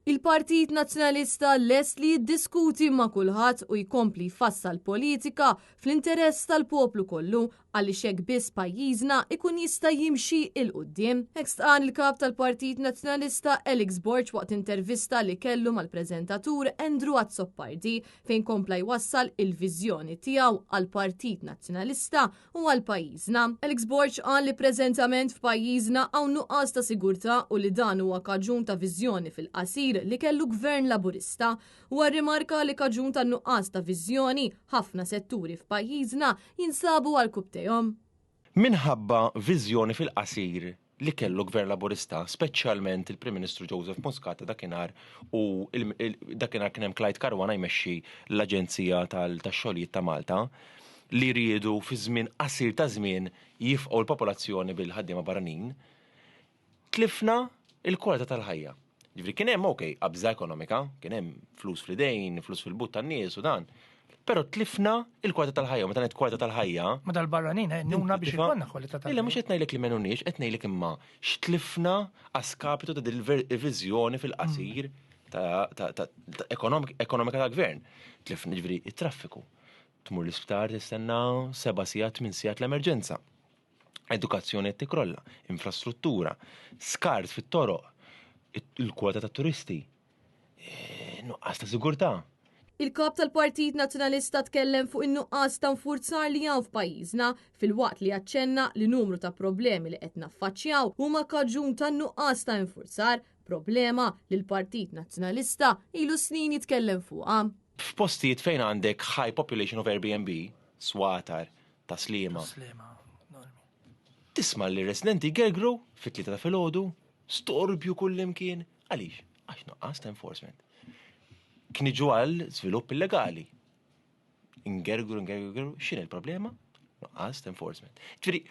Il-Partit Nazzjonalista lest li jiddiskuti ma' kulħadd u jkompli jfassal politika fl-interess tal-poplu kollu għaliex hekk biss pajjiżna ikun jista' jimxi il-qudiem. Hekk stqan il-kap tal-Partit Nazzjonalista Alex Borg waqt intervista li kellu mal-preżentatur Andrew Azzoppardi fejn kompla jwassal il-viżjoni tiegħu għall-Partit Nazzjonalista u għall-pajjiżna. Alex Borg qal li preżentament f'pajjiżna hawn nuqqas ta' sigurtà u li dan huwa kaġun ta' viżjoni fil-qasir li kellu gvern laburista u għarrimarka li kaġun ta' nuqqas ta' viżjoni ħafna setturi f'pajjiżna jinsabu għal kubtejhom. Minħabba viżjoni fil-qasir li kellu gvern laburista, speċjalment il-Prim Ministru Joseph Muscat dakinhar u dakinhar kien hemm Clyde Caruana jmexxi l-Aġenzija tax-Xogħlijiet ta' Malta li riedu fi żmien qasir ta' żmien jifqgħu l-popolazzjoni bil-ħaddiema barranin, tlifna il-kwalità tal-ħajja. Ġifri kien hemm qabża ekonomika, kien hemm flus fl-idejn, flus fil-but tan-nies u dan. Però tlifna il-kwalità tal-ħajja, meta ngħid kwalità tal-ħajja. Ma dal-barranin nuna biex ikollna kwalità tal-ħajja. Illa mhux qed ngħidlek li m'għenunniex, qed ngħidlek imma x'tlifna għaskapitu ta' il-viżjoni fil-qasir ta' ekonomika tal-gvern. Tlifna ġifieri it-traffiku. Tmur l-isptar tistenna 7 sigħat 8 sigħat l-emerġenza. Edukazzjoni qed tikrolla, infrastruttura, skart fit-toroq, il-kwalità tat-turisti, nuqqas ta' sigurtà. Il-kap tal-Partit Nazzjonalista tkellem fuq in-nuqqas ta' nfurzar li hawn f'pajjiżna fil-waqt li jaċċenna li numru ta' problemi li qed naffaċċjaw huma kaġun ta' nuqqas ta' nfurzar, problema li l-Partit Nazzjonalista ilu snin jitkellem fuqha. F'postijiet fejn għandek high population of Airbnb, Swatar, Taslima. Tisma' li residenti gergru fit-tlieta ta' filgħodu, storbju kullimkien, għaliex? Għax nuqqas ta' enforcement. Kien iġu għal żvilupp illegali. Ingergru, x'inhi l-problema? Nuqqas ta' enforcement. Ġifieri,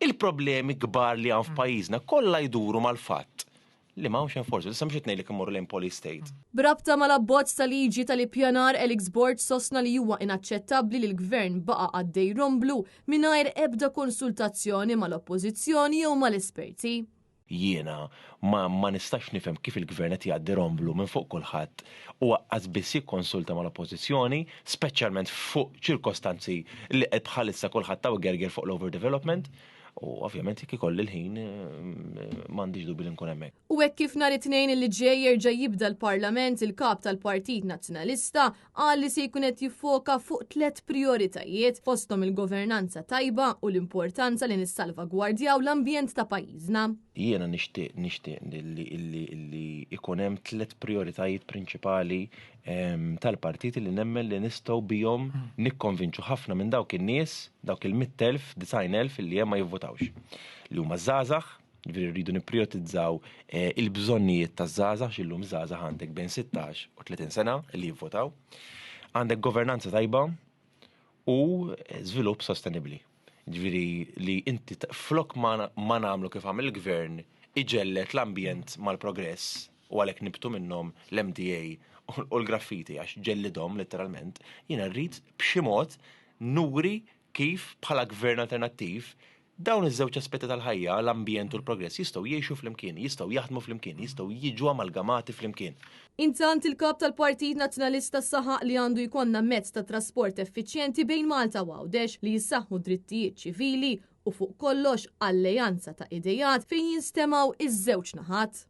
il-problemi kbar li hawn f'pajjiżna kollha jduru mal-fatt li m'hawnx enforcement. Issa mhux qed ngħidlek immorru lejn police state. Brabta mal-abbozz tal-liġi tal-ippjanar Alex Borg sostna li huwa inaċċettabbli li l-gvern baqa' għaddej romblu mingħajr ebda konsultazzjoni mal-oppożizzjoni jew mal-esperti. Jiena ma nistax nifhem kif il-gvern qed jgħaddi romblu minn fuq kulħadd u waqqas biss jikkonsulta mal-oppożizzjoni, speċjalment fuq ċirkostanzi li qed bħalissa kulħadd taw gerger fuq l-overdevelopment. U ovvjament jekk ikolli l-ħin m'għandix dubbi li nkun hemmhekk. U hekk kif nhar it-tnejn li ġej jerġa' jibda l-Parlament il-kap tal-Partit Nazzjonalista qal li se jkun qed jiffoka fuq 3 prijoritajiet fosthom il-governanza tajba u l-importanza li nissalvagwardjaw l-ambjent ta' pajjiżna. Jiena nixtieq li ikun hemm 3 prijoritajiet prinċipali tal-partiti li nemmen li nistgħu bihom nikkonvinċu ħafna minn dawk in-nies, dawk il-100,000, 90,000 li hemm ma jivvotawx. Li huma żgħażagħ, ġifieri rridu nipprioritizzaw il-bżonnijiet taż-żgħażagħ x'illum żgħażagħ għandek bejn 16 u 30 sena li jivvotaw. Għandek governanza tajba u żvilupp sostenibbli. Ġifieri li inti flok ma nagħmlu kif għamel il-gvern iġellet l-ambjent mal-progress u għalhekk nibtu minnhom l-MDA u l-graffiti għax ġellidhom letteralment, jiena rrid b'xi mod nuri kif bħala gvern alternattiv dawn iż-żewġ aspetti tal-ħajja, l-ambjent u l-progress jistgħu jgħixu flimkien, jistgħu jaħdmu flimkien, jistgħu jiġu amalgamati flimkien. Intant il-kap tal-Partit Nazzjonalista saħaq li għandu jkollna mezz ta' trasport effiċjenti bejn Malta u Għawdex li jissaħħu drittijiet ċivili u fuq kollox alleanza ta' idejat fejn jinstemaw iż-żewġ naħat.